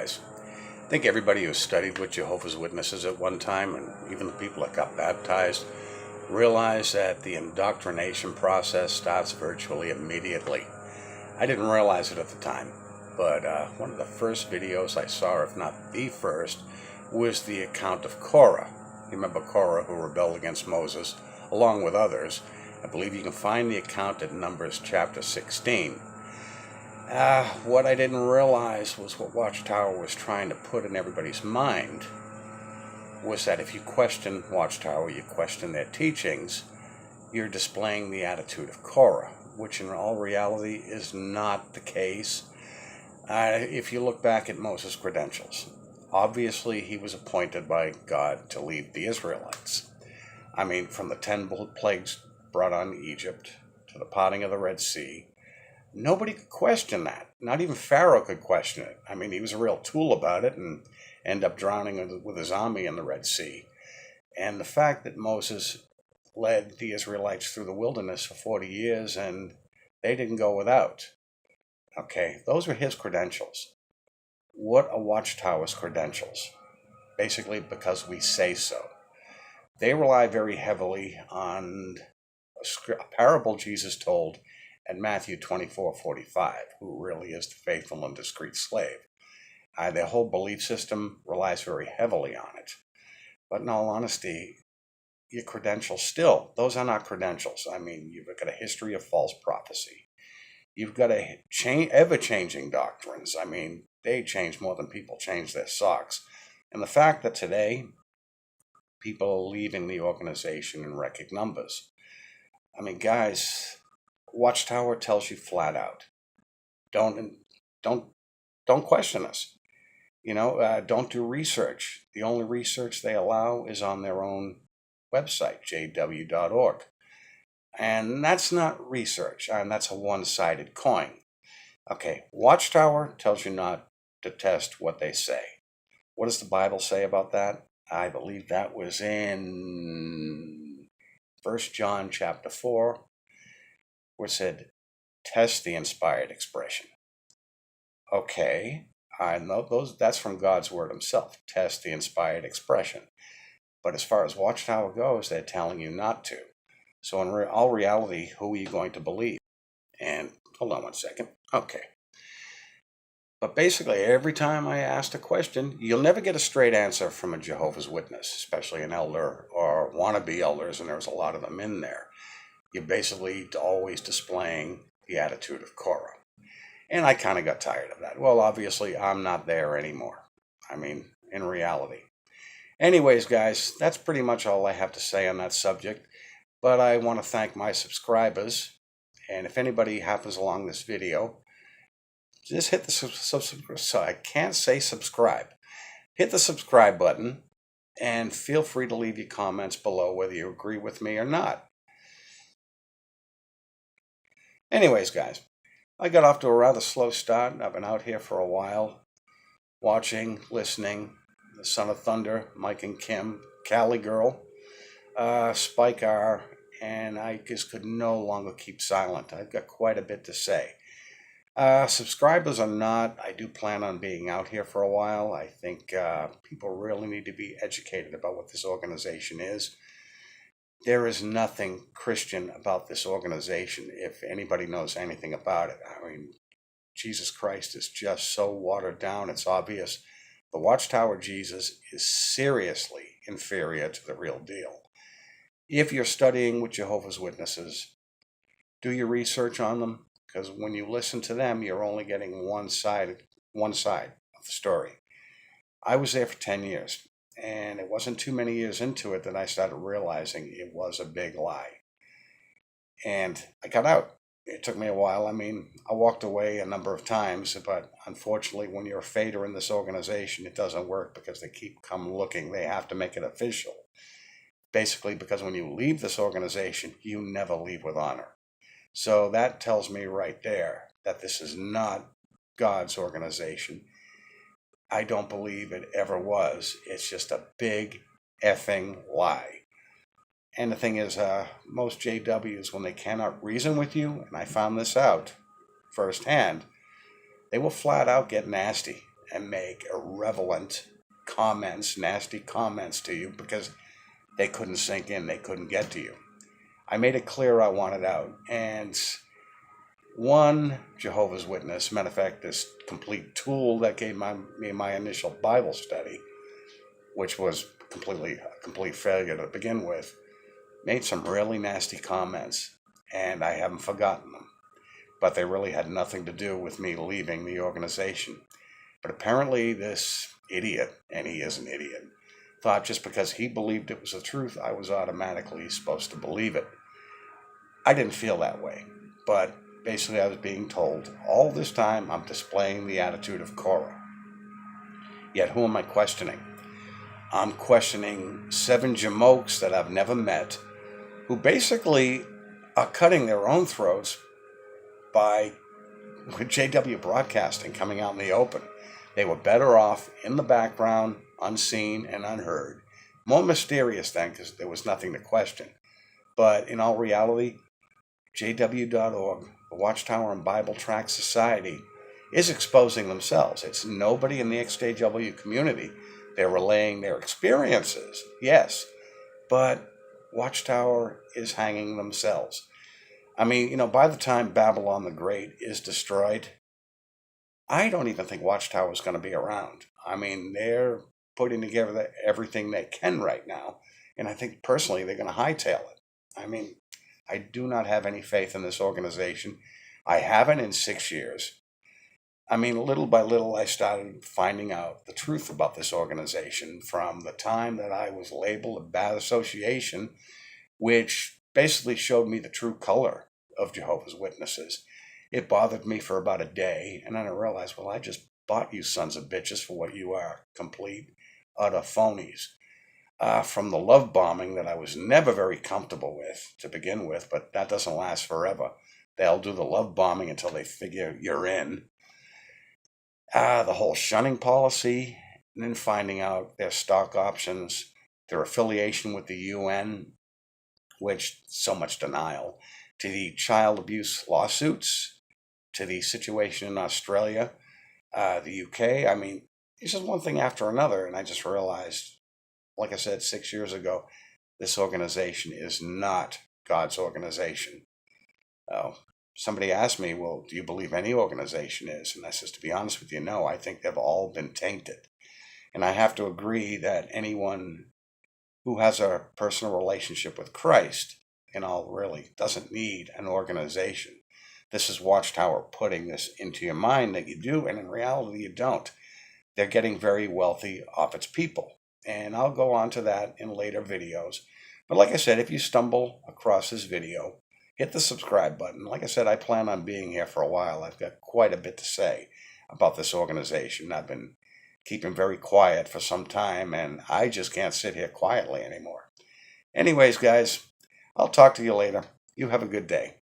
guys. I think everybody who studied with Jehovah's Witnesses at one time, and even the people that got baptized, realize that the indoctrination process starts virtually immediately. I didn't realize it at the time, but one of the first videos I saw, if not the first, was the account of Korah. You remember Korah, who rebelled against Moses, along with others. I believe you can find the account at Numbers chapter 16. What I didn't realize was what Watchtower was trying to put in everybody's mind was that if you question Watchtower, you question their teachings, you're displaying the attitude of Korah, which in all reality is not the case. If you look back at Moses' credentials, obviously he was appointed by God to lead the Israelites. I mean, from the 10 plagues brought on Egypt to the parting of the Red Sea, nobody could question that. Not even Pharaoh could question it. I mean, he was a real tool about it and ended up drowning with his army in the Red Sea. And the fact that Moses led the Israelites through the wilderness for 40 years and they didn't go without. Okay, those were his credentials. What are Watchtower's credentials? Basically, because we say so. They rely very heavily on a parable Jesus told at Matthew 24:45, who really is the faithful and discreet slave. Their whole belief system relies very heavily on it. But in all honesty, your credentials still, those are not credentials. I mean, you've got a history of false prophecy. You've got ever-changing doctrines. I mean, they change more than people change their socks. And the fact that today, people are leaving the organization in record numbers. I mean, guys, Watchtower tells you flat out, don't question us. Don't do research. The only research they allow is on their own website, jw.org. And that's not research, and that's a one-sided coin. Okay, Watchtower tells you not to test what they say. What does the Bible say about that? I believe that was in 1 John chapter 4, where it said, test the inspired expression. Okay, I know that's from God's word himself, test the inspired expression. But as far as Watchtower goes, they're telling you not to. So in all reality, who are you going to believe? And hold on one second. Okay. But basically, every time I asked a question, you'll never get a straight answer from a Jehovah's Witness, especially an elder or wannabe elders, and there's a lot of them in there. You're basically always displaying the attitude of Korah. And I kind of got tired of that. Well, obviously, I'm not there anymore. I mean, in reality. Anyways, guys, that's pretty much all I have to say on that subject. But I want to thank my subscribers. And if anybody happens along this video, just hit the I can't say subscribe. Hit the subscribe button and feel free to leave your comments below whether you agree with me or not. Anyways, guys, I got off to a rather slow start. I've been out here for a while, watching, listening, the Son of Thunder, Mike and Kim, Cali Girl, Spike R, and I just could no longer keep silent. I've got quite a bit to say. Subscribers or not, I do plan on being out here for a while. I think people really need to be educated about what this organization is. There is nothing Christian about this organization, if anybody knows anything about it. I mean, Jesus Christ is just so watered down, it's obvious. The Watchtower Jesus is seriously inferior to the real deal. If you're studying with Jehovah's Witnesses, do your research on them, because when you listen to them, you're only getting one side of the story. I was there for 10 years, and it wasn't too many years into it that I started realizing it was a big lie. And I got out. It took me a while. I mean, I walked away a number of times, but unfortunately, when you're a fader in this organization, it doesn't work because they keep looking. They have to make it official. Basically, because when you leave this organization, you never leave with honor. So that tells me right there that this is not God's organization. I don't believe it ever was. It's just a big effing lie. And the thing is, most JWs, when they cannot reason with you, and I found this out firsthand, they will flat out get nasty. and make irrelevant comments, nasty comments to you because they couldn't sink in, they couldn't get to you. I made it clear I wanted out. And one Jehovah's Witness, matter of fact, this complete tool that gave me my initial Bible study, which was a complete failure to begin with, made some really nasty comments, and I haven't forgotten them. But they really had nothing to do with me leaving the organization. But apparently this idiot, and he is an idiot, thought just because he believed it was the truth, I was automatically supposed to believe it. I didn't feel that way, but basically I was being told all this time I'm displaying the attitude of Korah. Yet who am I questioning? I'm questioning 7 jamokes that I've never met who basically are cutting their own throats with JW Broadcasting coming out in the open. They were better off in the background, unseen and unheard. More mysterious then because there was nothing to question. But in all reality, JW.org, the Watchtower and Bible Tract Society, is exposing themselves. It's nobody in the XJW community. They're relaying their experiences, yes, but Watchtower is hanging themselves. I mean, by the time Babylon the Great is destroyed, I don't even think Watchtower is going to be around. I mean, they're putting together everything they can right now, and I think personally they're going to hightail it. I mean, I do not have any faith in this organization. I haven't in 6 years. I mean, little by little, I started finding out the truth about this organization from the time that I was labeled a bad association, which basically showed me the true color of Jehovah's Witnesses. It bothered me for about a day, and then I realized, well, I just bought you sons of bitches for what you are, complete, utter phonies. From the love bombing that I was never very comfortable with to begin with, but that doesn't last forever. They'll do the love bombing until they figure you're in. The whole shunning policy, and then finding out their stock options, their affiliation with the UN, which so much denial, to the child abuse lawsuits, to the situation in Australia, the UK. I mean, it's just one thing after another, and I just realized, like I said 6 years ago, this organization is not God's organization. Somebody asked me, well, do you believe any organization is? And I says, to be honest with you, no, I think they've all been tainted. And I have to agree that anyone who has a personal relationship with Christ, in all really, doesn't need an organization. This is Watchtower putting this into your mind that you do, and in reality you don't. They're getting very wealthy off its people. And I'll go on to that in later videos. But like I said, if you stumble across this video, hit the subscribe button. Like I said, I plan on being here for a while. I've got quite a bit to say about this organization. I've been keeping very quiet for some time, and I just can't sit here quietly anymore. Anyways, guys, I'll talk to you later. You have a good day.